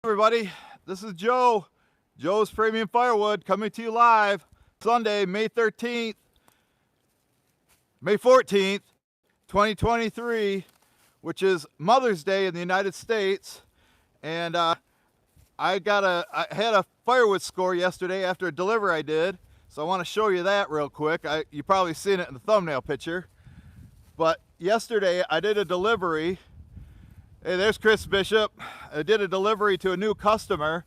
Everybody, this is Joe's Premium Firewood, coming to you live Sunday, May 14th, 2023, which is Mother's Day in the United States. And I had a firewood score yesterday after a delivery I did, so I want to show you that real quick. You probably seen it in the thumbnail picture, but yesterday I did a delivery. Hey, there's Chris Bishop. I did a delivery to a new customer.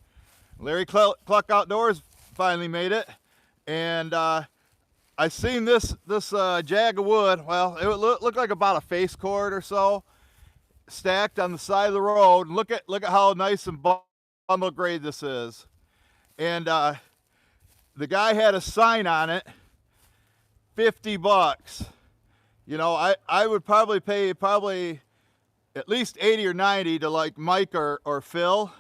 Larry Cluck Outdoors finally made it, and I seen this jag of wood. Well, it looked like about a face cord or so, stacked on the side of the road. Look at how nice and bundle grade this is. And the guy had a sign on it, 50 bucks. You know, I would probably pay at least 80 or 90 to like Mike or Phil.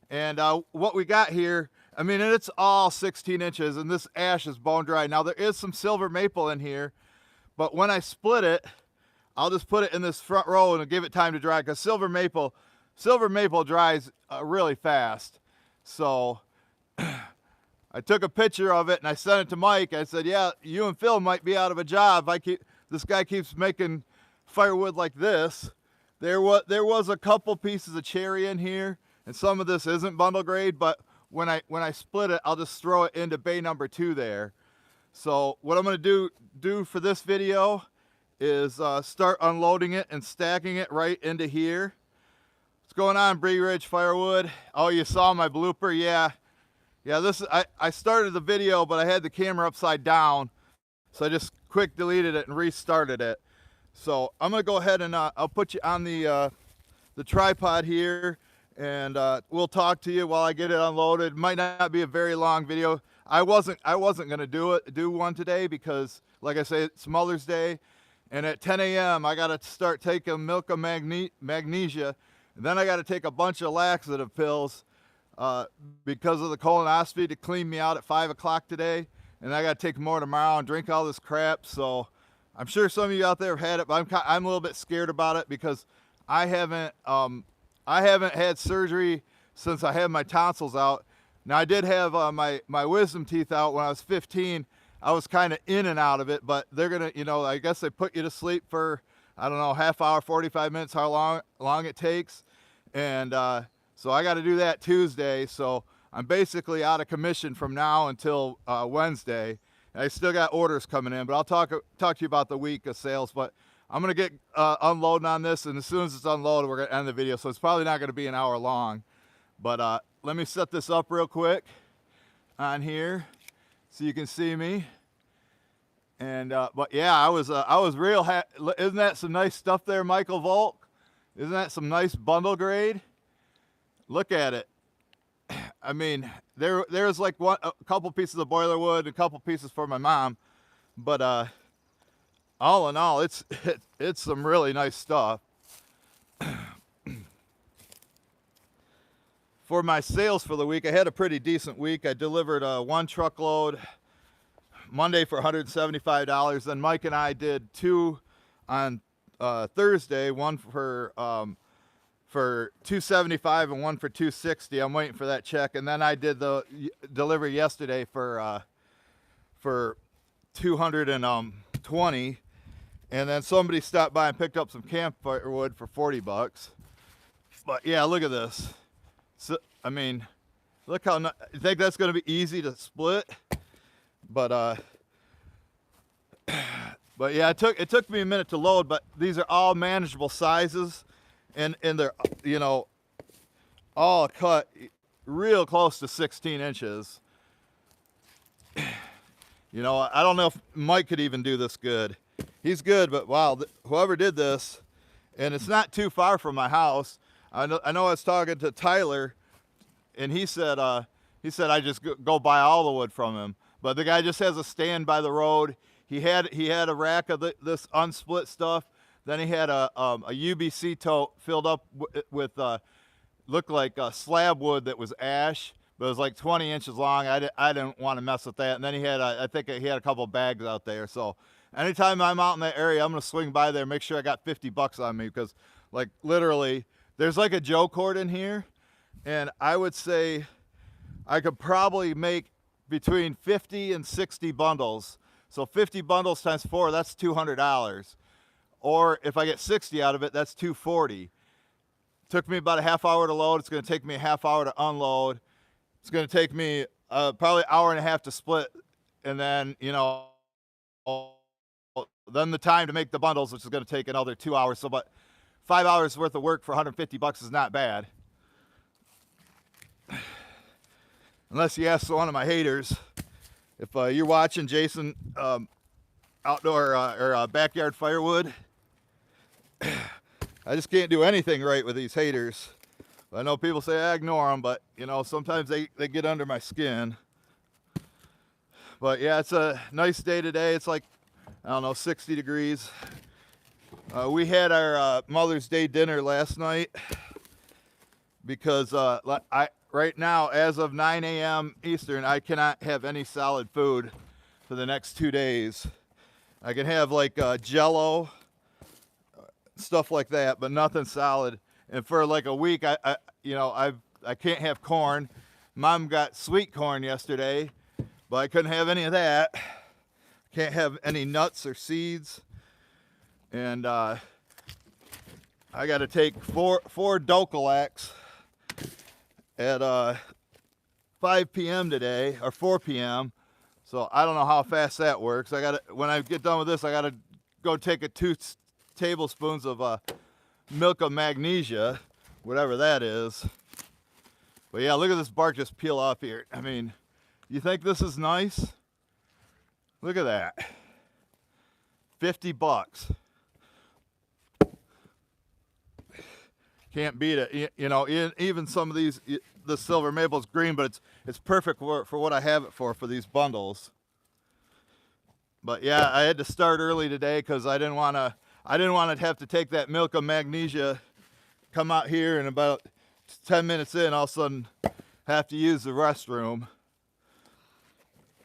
And what we got here, I mean, and it's all 16 inches, and this ash is bone dry. Now there is some silver maple in here, but when I split it, I'll just put it in this front row and give it time to dry, because silver maple dries really fast. So I took a picture of it and I sent it to Mike. I said, yeah, you and Phil might be out of a job. This guy keeps making firewood like this. There was a couple pieces of cherry in here, and some of this isn't bundle grade, but when I split it, I'll just throw it into bay number 2 there. So what I'm going to do for this video is start unloading it and stacking it right into here. What's going on, Bree Ridge Firewood? Oh, you saw my blooper? Yeah. This I started the video, but I had the camera upside down, so I just quick deleted it and restarted it. So I'm gonna go ahead and I'll put you on the tripod here, and we'll talk to you while I get it unloaded. It might not be a very long video. I wasn't gonna do one today because, like I say, it's Mother's Day, and at 10 a.m. I gotta start taking milk of magnesia, and then I gotta take a bunch of laxative pills because of the colonoscopy to clean me out at 5 o'clock today, and I gotta take more tomorrow and drink all this crap. So I'm sure some of you out there have had it, but I'm a little bit scared about it because I haven't had surgery since I had my tonsils out. Now I did have my wisdom teeth out when I was 15. I was kind of in and out of it, but they're gonna, I guess they put you to sleep for, I don't know, half hour, 45 minutes, how long it takes, and so I got to do that Tuesday. So I'm basically out of commission from now until Wednesday. I still got orders coming in, but I'll talk to you about the week of sales. But I'm gonna get unloading on this, and as soon as it's unloaded, we're gonna end the video. So it's probably not gonna be an hour long. But let me set this up real quick on here so you can see me. And but yeah, I was real happy. Isn't that some nice stuff there, Michael Volk? Isn't that some nice bundle grade? Look at it. I mean, there's like a couple pieces of boiler wood, a couple pieces for my mom, but all in all, it's some really nice stuff. For my sales for the week, I had a pretty decent week. I delivered 1 truckload Monday for $175. Then Mike and I did 2 on Thursday, one for $275 and one for $260. I'm waiting for that check. And then I did the delivery yesterday for $220. And then somebody stopped by and picked up some campfire wood for 40 bucks. But yeah, look at this. So, I mean, look how I think that's going to be easy to split. But yeah, it took me a minute to load, but these are all manageable sizes. And they're, all cut real close to 16 inches. I don't know if Mike could even do this good. He's good, but wow, whoever did this, and it's not too far from my house. I know I was talking to Tyler, and he said I just go buy all the wood from him. But the guy just has a stand by the road. He had a rack of this unsplit stuff. Then he had a UBC tote filled up with looked like slab wood that was ash, but it was like 20 inches long. I didn't want to mess with that. And then he had I think he had a couple bags out there. So anytime I'm out in that area, I'm gonna swing by there, make sure I got 50 bucks on me, because like literally there's like a Joe cord in here, and I would say I could probably make between 50 and 60 bundles. So 50 bundles times 4, that's $200. Or if I get 60 out of it, that's $240. Took me about a half hour to load. It's going to take me a half hour to unload. It's going to take me probably an hour and a half to split, and then, you know, then the time to make the bundles, which is going to take another 2 hours. So about 5 hours worth of work for $150 is not bad. Unless you ask one of my haters. If you're watching Jason outdoor or backyard firewood, I just can't do anything right with these haters. I know people say I ignore them, but you know, sometimes they get under my skin. But yeah, it's a nice day today. It's like, I don't know, 60 degrees. We had our Mother's Day dinner last night because right now, as of 9 a.m. Eastern, I cannot have any solid food for the next 2 days. I can have like Jello, stuff like that, but nothing solid. And for like a week, I can't have corn. Mom got sweet corn yesterday, but I couldn't have any of that. Can't have any nuts or seeds. And I got to take four Docalax at 5 p.m. today, or 4 p.m. So I don't know how fast that works. When I get done with this, I gotta go take 2 tablespoons of milk of magnesia, whatever that is. But yeah, look at this bark just peel off here. I mean, you think this is nice? Look at that. $50. Can't beat it. You know, even some of these, the silver maple's green, but it's perfect for what I have it for these bundles. But yeah, I had to start early today because I didn't want to have to take that milk of magnesia, come out here, and about 10 minutes in, all of a sudden have to use the restroom.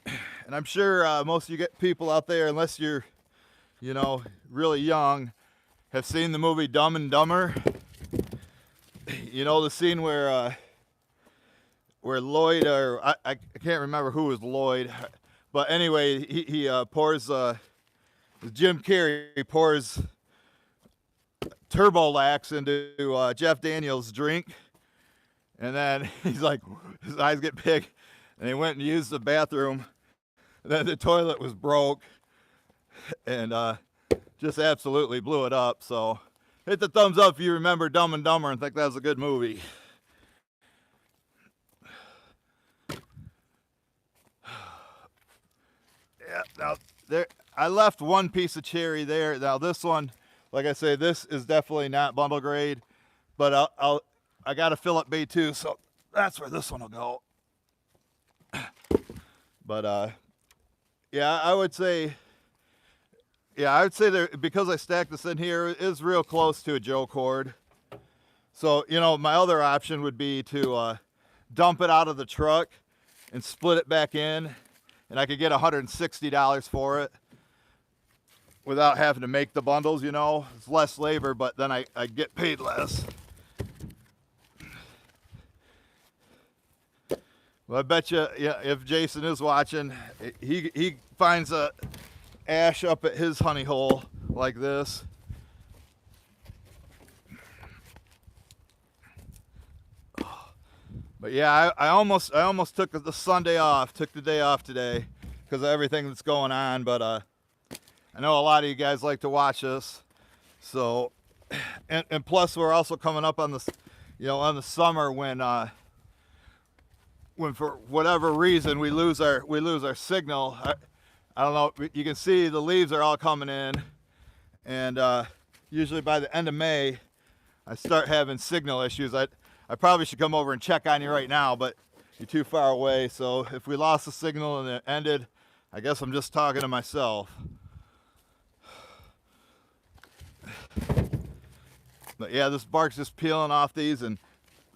And I'm sure most of you people out there, unless you're, you know, really young, have seen the movie Dumb and Dumber. You know the scene where Lloyd, or I can't remember who was Lloyd, but anyway, he pours, Jim Carrey pours Turbolax into Jeff Daniels' drink, and then he's like, his eyes get big, and he went and used the bathroom, and then the toilet was broke, and just absolutely blew it up. So hit the thumbs up if you remember Dumb and Dumber and think that was a good movie. Yeah, now there, I left one piece of cherry there. Now this one, like I say, this is definitely not bundle grade, but I got a Philip bay too, so that's where this one will go. But yeah, I would say there, because I stacked this in here, it is real close to a Joe cord. So, you know, my other option would be to dump it out of the truck and split it back in, and I could get $160 for it without having to make the bundles, you know. It's less labor, but then I get paid less. Well, I bet you, yeah, if Jason is watching, he finds a ash up at his honey hole like this. But yeah, I almost took the Sunday off, took the day off today because of everything that's going on. But I know a lot of you guys like to watch this, so and plus we're also coming up on this, you know, on the summer when for whatever reason we lose our signal. I don't know, you can see the leaves are all coming in, and usually by the end of May I start having signal issues. I probably should come over and check on you right now, but you're too far away. So if we lost the signal and it ended, I guess I'm just talking to myself. But yeah, this bark's just peeling off these, and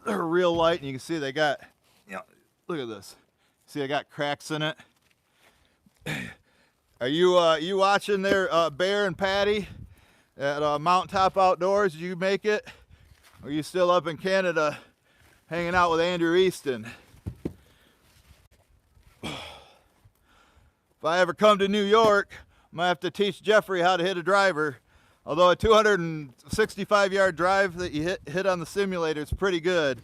they're real light, and you can see they got, you know, look at this. See, I got cracks in it. Are you watching there, Bear and Patty at Mountaintop Outdoors? Did you make it? Or are you still up in Canada hanging out with Andrew Easton. If I ever come to New York, I'm gonna have to teach Jeffrey how to hit a driver. Although a 265-yard drive that you hit on the simulator is pretty good.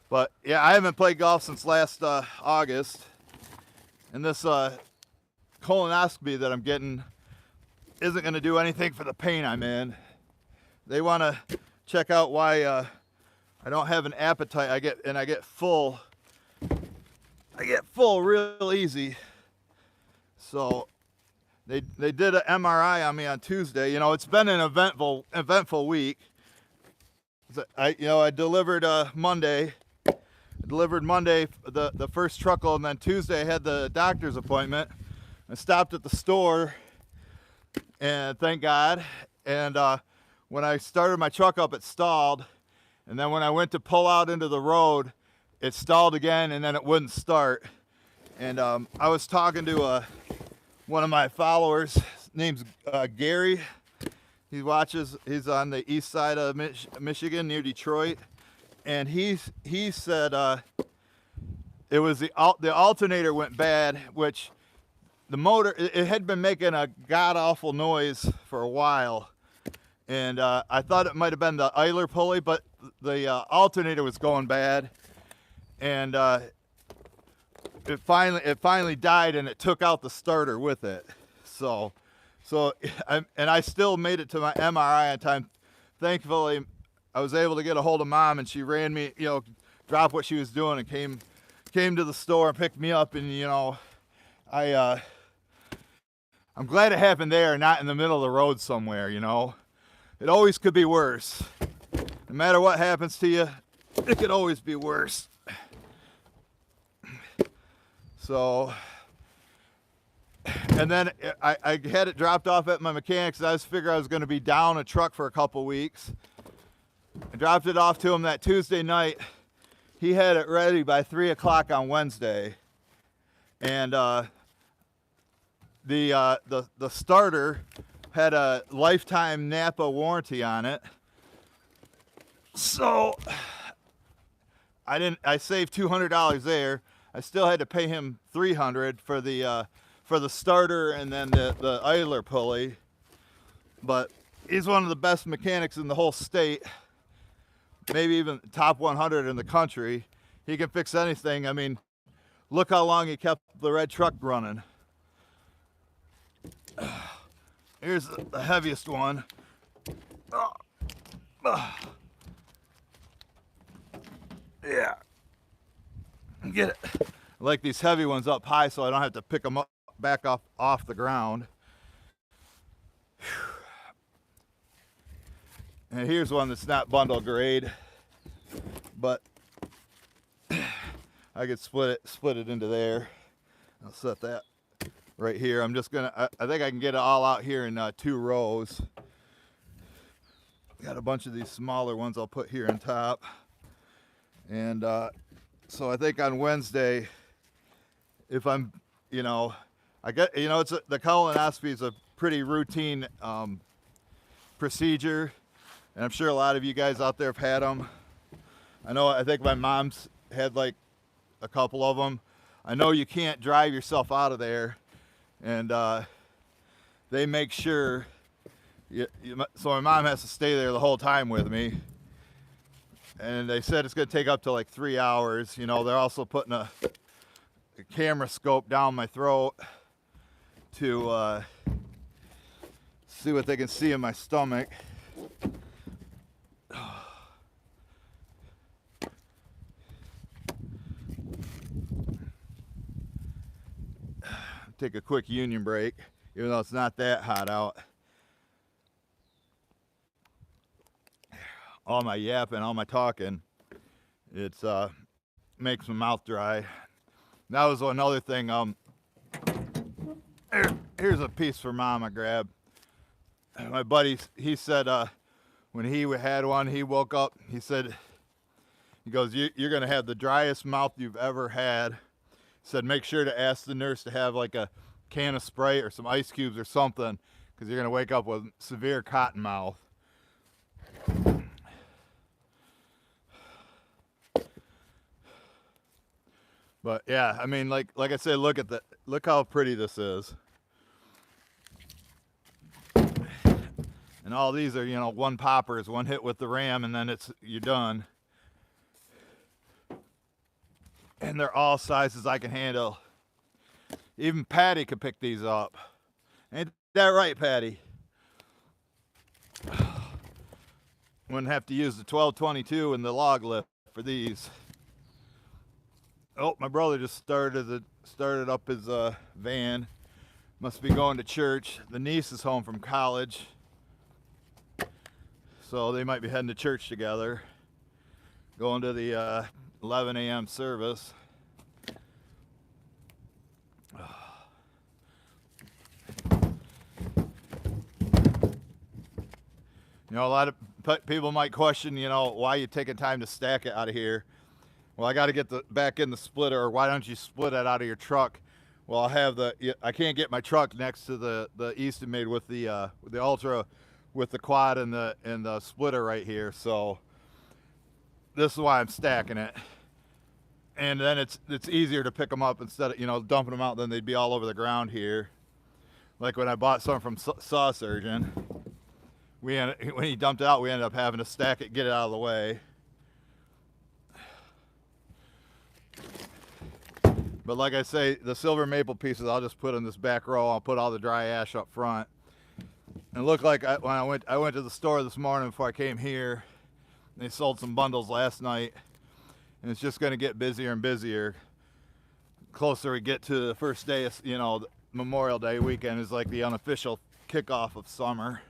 But yeah, I haven't played golf since last August, and this colonoscopy that I'm getting isn't going to do anything for the pain I'm in. They want to check out why I don't have an appetite. I get full real easy. So they did an MRI on me on Tuesday. You know, it's been an eventful week. I delivered Monday. I delivered Monday the first truckload, and then Tuesday I had the doctor's appointment. I stopped at the store, and thank God. And when I started my truck up, it stalled. And then when I went to pull out into the road, it stalled again, and then it wouldn't start. And I was talking to one of my followers. His name's Gary. He's on the east side of Michigan, near Detroit. And he said it was the alternator went bad, which the motor, it had been making a god-awful noise for a while. And I thought it might have been the idler pulley, but the alternator was going bad. And it finally died, and it took out the starter with it. So I still made it to my MRI on time. Thankfully, I was able to get a hold of Mom, and she ran me, dropped what she was doing and came to the store and picked me up. And I'm glad it happened there, not in the middle of the road somewhere. It always could be worse. No matter what happens to you, it could always be worse. So, and then I had it dropped off at my mechanic's. I figured I was going to be down a truck for a couple weeks. I dropped it off to him that Tuesday night. He had it ready by 3 o'clock on Wednesday. And the starter had a lifetime Napa warranty on it. So I saved $200 there. I still had to pay him $300 for the starter and then the idler pulley. But he's one of the best mechanics in the whole state, maybe even top 100 in the country. He can fix anything. I mean, look how long he kept the red truck running. Here's the heaviest one. Yeah. Get it. I like these heavy ones up high so I don't have to pick them up back off the ground. And here's one that's not bundle grade, but I could split it into there. I'll set that right here. I'm just gonna, I think I can get it all out here in 2 rows. Got a bunch of these smaller ones I'll put here on top. And so I think on Wednesday, if I'm, I get, the colonoscopy is a pretty routine procedure. And I'm sure a lot of you guys out there have had them. I think my mom's had like a couple of them. I know you can't drive yourself out of there. And they make sure, so my mom has to stay there the whole time with me. And they said it's going to take up to like 3 hours. They're also putting a camera scope down my throat to see what they can see in my stomach. Take a quick union break, even though it's not that hot out. All my yapping, all my talking, it's makes my mouth dry. That was another thing. Here's a piece for Mom I grabbed. My buddy, he said when he had one, he woke up, he goes, you're gonna have the driest mouth you've ever had. He said, make sure to ask the nurse to have like a can of Sprite or some ice cubes or something, because you're gonna wake up with severe cotton mouth. But yeah, I mean, like I said, look how pretty this is. And all these are, one poppers, one hit with the ram, and then you're done. And they're all sizes I can handle. Even Patty could pick these up. Ain't that right, Patty? Wouldn't have to use the 1222 and the log lift for these. Oh, my brother just started up his van. Must be going to church. The niece is home from college, so they might be heading to church together. Going to the 11 a.m. service. A lot of people might question, why you taking time to stack it out of here. Well, I got to get back in the splitter, or why don't you split it out of your truck? Well, I can't get my truck next to the Easton made with the Ultra, with the quad and the splitter right here. So this is why I'm stacking it. And then it's easier to pick them up instead of dumping them out. Then they'd be all over the ground here. Like when I bought some from Saw Surgeon, when he dumped it out, we ended up having to stack it, get it out of the way. But like I say, the silver maple pieces I'll just put in this back row. I'll put all the dry ash up front. And it looked like when I went to the store this morning before I came here, they sold some bundles last night, and it's just going to get busier and busier. Closer we get to the first day of, Memorial Day weekend is like the unofficial kickoff of summer.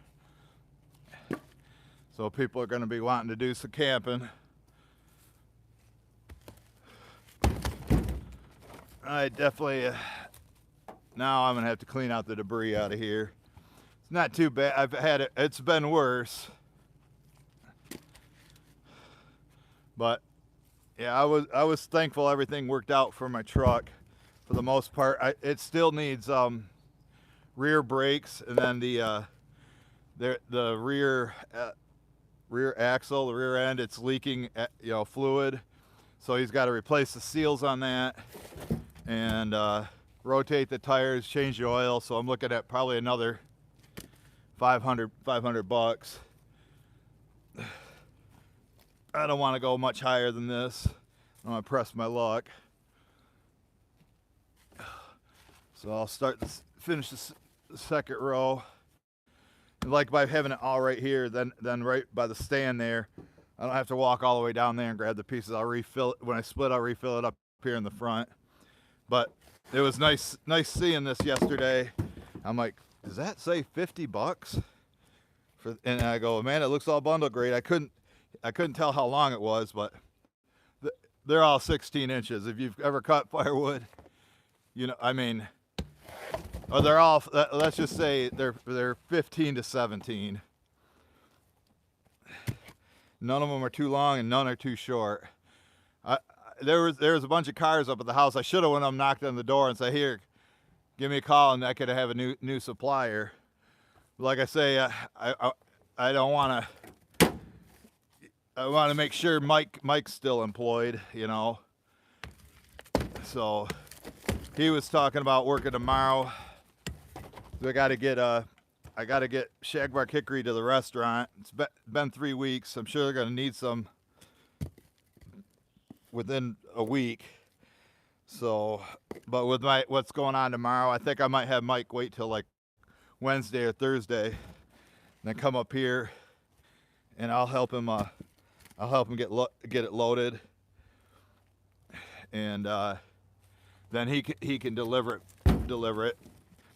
So people are going to be wanting to do some camping. I definitely, now I'm going to have to clean out the debris out of here. It's not too bad. It's been worse. But yeah, I was thankful everything worked out for my truck for the most part. It still needs rear brakes, and then the rear axle, the rear end, it's leaking fluid. So he's got to replace the seals on that and rotate the tires, change the oil. So I'm looking at probably another 500 bucks. I don't want to go much higher than this. I'm gonna press my luck. So I'll finish the second row. And like by having it all right here, then right by the stand there, I don't have to walk all the way down there and grab the pieces. I'll refill it when I split. I'll refill it up here in the front. But it was nice seeing this yesterday. I'm like, does that say 50 bucks? And I go, man, it looks all bundle grade. I couldn't tell how long it was, but they're all 16 inches. If you've ever cut firewood, or they're all, let's just say they're 15 to 17. None of them are too long and none are too short. There was a bunch of cars up at the house. I should have went up, knocked on the door and said, here, give me a call, and I could have a new supplier. Like I say, I don't want to. I want to make sure Mike's still employed, So he was talking about working tomorrow. So I got to get shagbark hickory to the restaurant. It's been 3 weeks. I'm sure they're going to need some within a week. So, but with what's going on tomorrow, I think I might have Mike wait till like Wednesday or Thursday, and then come up here, and I'll help him get it loaded, and then he can deliver it.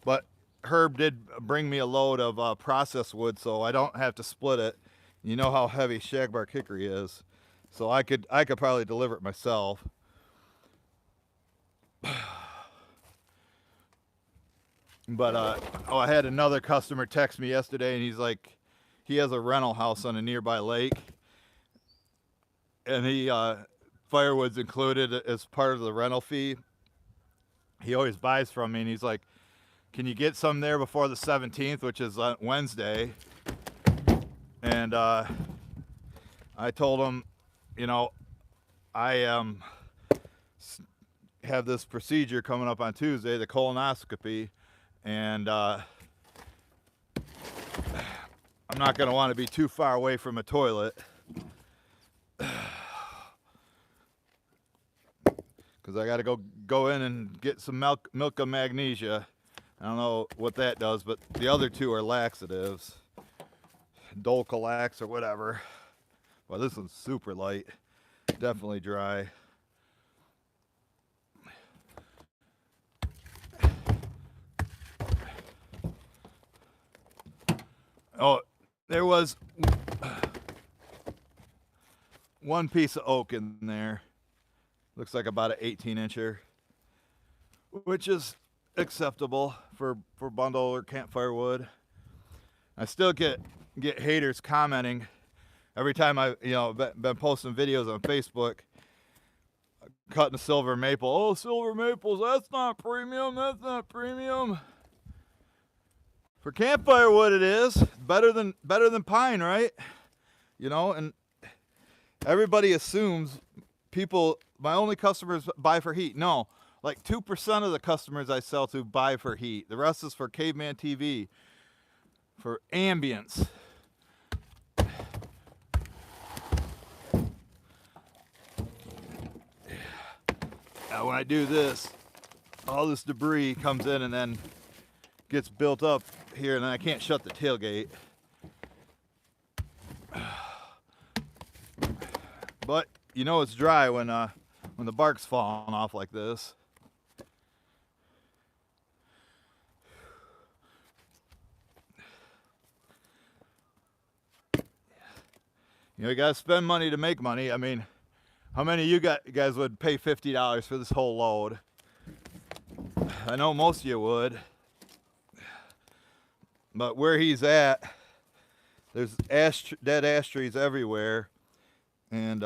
But Herb did bring me a load of processed wood, so I don't have to split it. You know how heavy shagbark hickory is, so I could probably deliver it myself. But I had another customer text me yesterday, and he's like, he has a rental house on a nearby lake, and firewood's included as part of the rental fee. He always buys from me, and he's like, can you get some there before the 17th, which is Wednesday? And I told him, I am have this procedure coming up on Tuesday, the colonoscopy, and I'm not going to want to be too far away from a toilet because I got to go in and get some milk of magnesia. I don't know what that does, but the other two are laxatives, Dolcolax or whatever. Well, this one's super light, definitely dry. Oh, there was one piece of oak in there. Looks like about an 18-incher, which is acceptable for bundle or campfire wood. I still get haters commenting every time I been posting videos on Facebook cutting a silver maple. Oh, silver maples, that's not premium. That's not premium. For campfire wood, it is better than pine, right? You know, and everybody assumes my only customers buy for heat. No, like 2% of the customers I sell to buy for heat. The rest is for caveman TV, for ambience. Now when I do this, all this debris comes in and then gets built up here, and then I can't shut the tailgate. But you know it's dry when the bark's falling off like this. You know, you gotta spend money to make money. I mean, how many of you guys would pay $50 for this whole load? I know most of you would. But where he's at, there's dead ash trees everywhere. And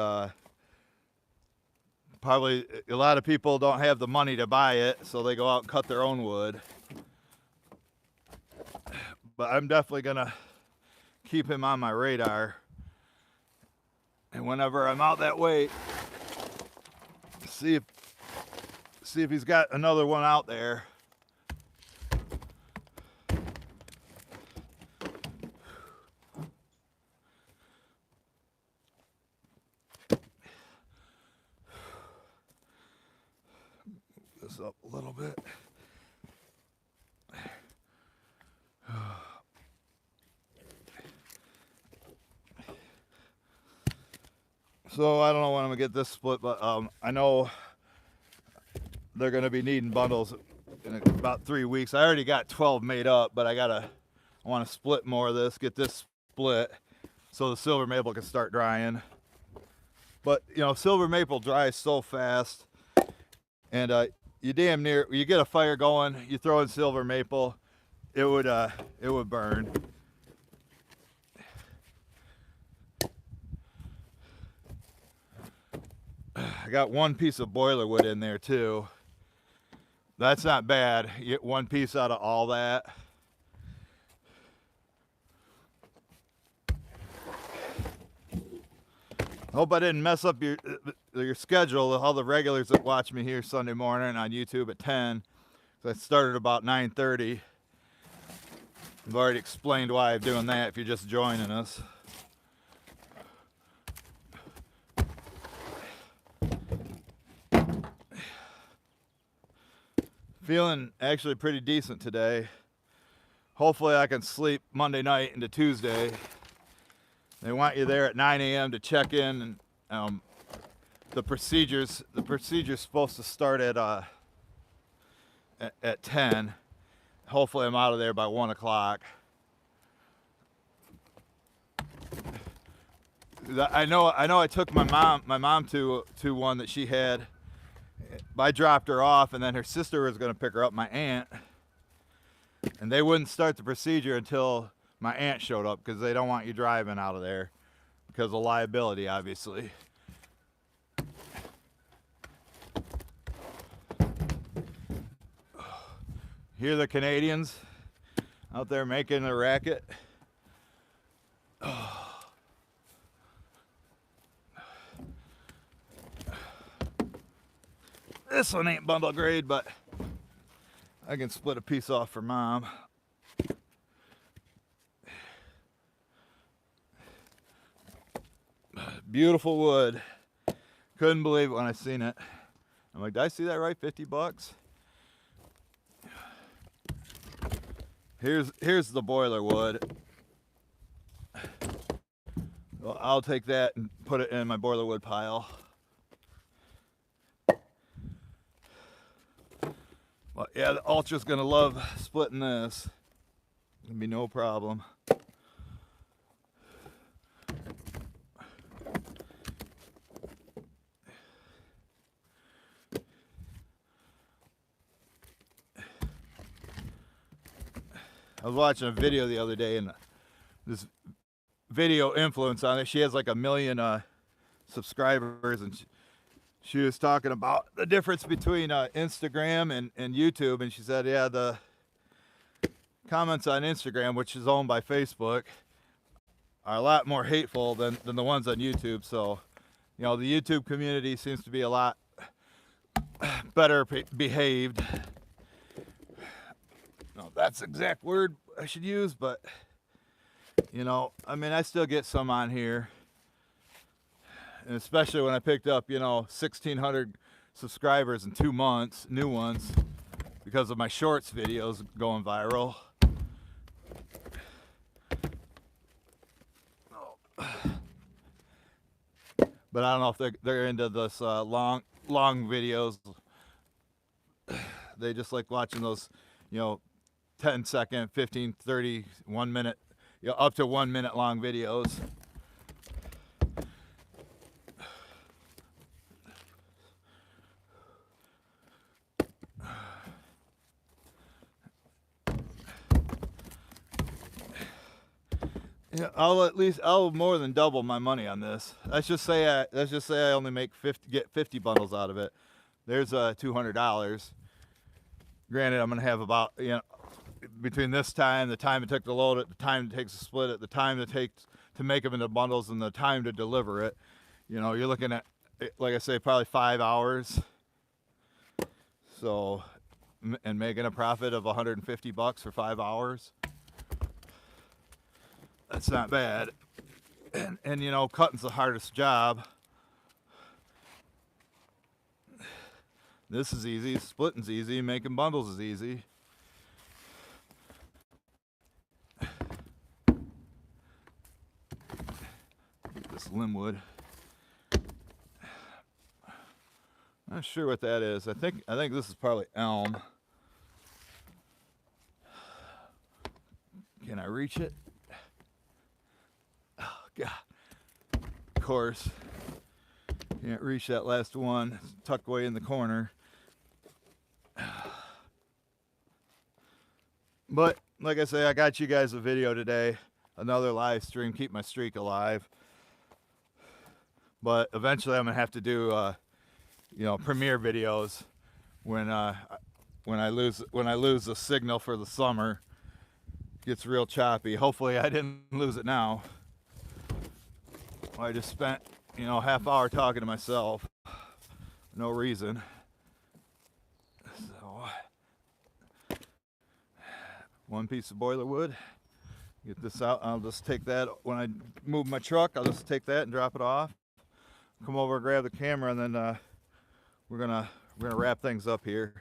probably a lot of people don't have the money to buy it, so they go out and cut their own wood. But I'm definitely gonna keep him on my radar. And whenever I'm out that way, see if he's got another one out there. This up a little bit. So I don't know when I'm gonna get this split, but I know they're gonna be needing bundles in about 3 weeks. I already got 12 made up, but I want to split more of this, get this split, so the silver maple can start drying. But you know, silver maple dries so fast, and you damn near, you get a fire going, you throw in silver maple, it would burn. I got one piece of boiler wood in there too. That's not bad. You get one piece out of all that. Hope I didn't mess up your schedule. All the regulars that watch me here Sunday morning on YouTube at 10. So I started about 9:30. I've already explained why I'm doing that if you're just joining us. Feeling actually pretty decent today. Hopefully I can sleep Monday night into Tuesday. They want you there at 9 a.m. to check in, and the procedure's supposed to start at 10. Hopefully I'm out of there by 1 o'clock. I know I took my mom to one that she had. I dropped her off, and then her sister was going to pick her up, my aunt, and they wouldn't start the procedure until my aunt showed up because they don't want you driving out of there because of liability, obviously. Hear the Canadians out there making a racket. This one ain't bundle grade, but I can split a piece off for Mom. Beautiful wood. Couldn't believe it when I seen it. I'm like, did I see that right? 50 bucks? Here's the boiler wood. Well, I'll take that and put it in my boiler wood pile. Well, yeah, the Ultra's gonna love splitting this. Gonna be no problem. I was watching a video the other day, and this video influence on it, she has like 1 million subscribers, and she was talking about the difference between Instagram and YouTube, and she said, yeah, the comments on Instagram, which is owned by Facebook, are a lot more hateful than the ones on YouTube. So, you know, the YouTube community seems to be a lot better behaved. No, that's the exact word I should use, but you know, I mean, I still get some on here, and especially when I picked up, you know, 1,600 subscribers in 2 months, new ones, because of my shorts videos going viral. But I don't know if they're into this long videos. They just like watching those, you know, 10-second, 15, 30, 1 minute, you know, up to 1 minute long videos. Yeah, I'll more than double my money on this. Let's just say I only get 50 bundles out of it. There's $200. Granted, I'm gonna have about, you know, between this time, the time it took to load it, the time it takes to split it, the time it takes to make them into bundles, and the time to deliver it, you know, you're looking at, like I say, probably 5 hours. So, and making a profit of 150 bucks for 5 hours. That's not bad. And you know, cutting's the hardest job. This is easy, splitting's easy, making bundles is easy. This limbwood. Not sure what that is. I think this is probably elm. Can I reach it? Oh God. Of course. Can't reach that last one. It's tucked away in the corner. But like I say, I got you guys a video today. Another live stream. Keep my streak alive. But eventually I'm gonna have to do you know, premiere videos when I lose the signal for the summer. It gets real choppy. Hopefully I didn't lose it now. I just spent, you know, half hour talking to myself. No reason. So, one piece of boiler wood. Get this out. I'll just take that when I move my truck. I'll just take that and drop it off. Come over and grab the camera, and then we're gonna wrap things up here.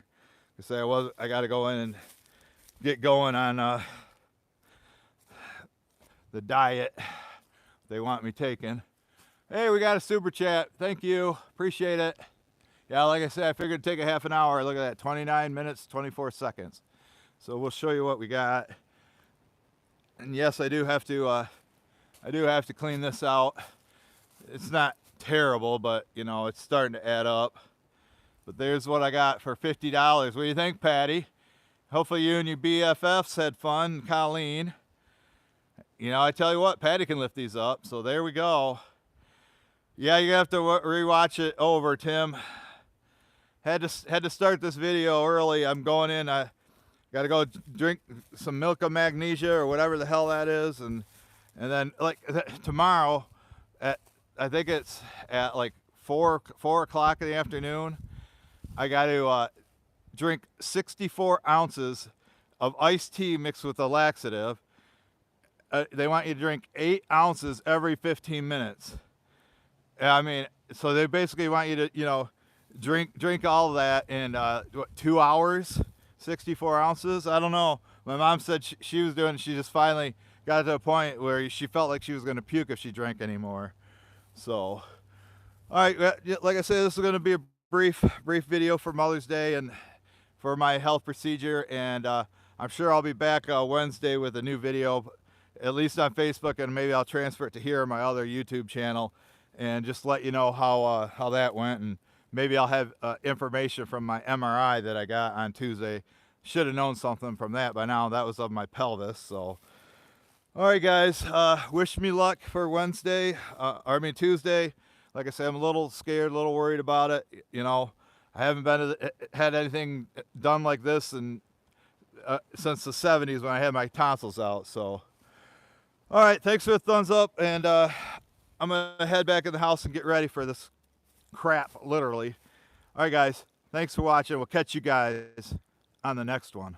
I got to go in and get going on the diet they want me taking. Hey, we got a super chat. Thank you. Appreciate it. Yeah, like I said, I figured it'd take a half an hour. Look at that, 29 minutes, 24 seconds. So we'll show you what we got. And yes, I do have to clean this out. It's not terrible, but you know, it's starting to add up. But there's what I got for $50. What do you think, Patty? Hopefully you and your BFFs had fun, Colleen. You know, I tell you what, Patty can lift these up. So there we go. Yeah, you have to rewatch it over, Tim. Had to start this video early. I'm going in. I got to go drink some milk of magnesia or whatever the hell that is, and then like tomorrow, I think it's at like 4 o'clock in the afternoon. I got to drink 64 ounces of iced tea mixed with a laxative. They want you to drink 8 ounces every 15 minutes. I mean, so they basically want you to, you know, drink all of that in 2 hours, 64 ounces. I don't know. My mom said she was doing. She just finally got to a point where she felt like she was going to puke if she drank anymore. So, all right, like I said, this is going to be a brief video for Mother's Day and for my health procedure, and I'm sure I'll be back Wednesday with a new video, at least on Facebook, and maybe I'll transfer it to here on my other YouTube channel, and just let you know how that went, and maybe I'll have information from my MRI that I got on Tuesday. Should have known something from that by now. That was of my pelvis. So, all right, guys. Wish me luck for Wednesday. Tuesday. Like I said, I'm a little scared, a little worried about it. You know, I haven't had anything done like this since the 70s when I had my tonsils out. So, all right. Thanks for the thumbs up, and I'm gonna head back in the house and get ready for this crap, literally. All right, guys. Thanks for watching. We'll catch you guys on the next one.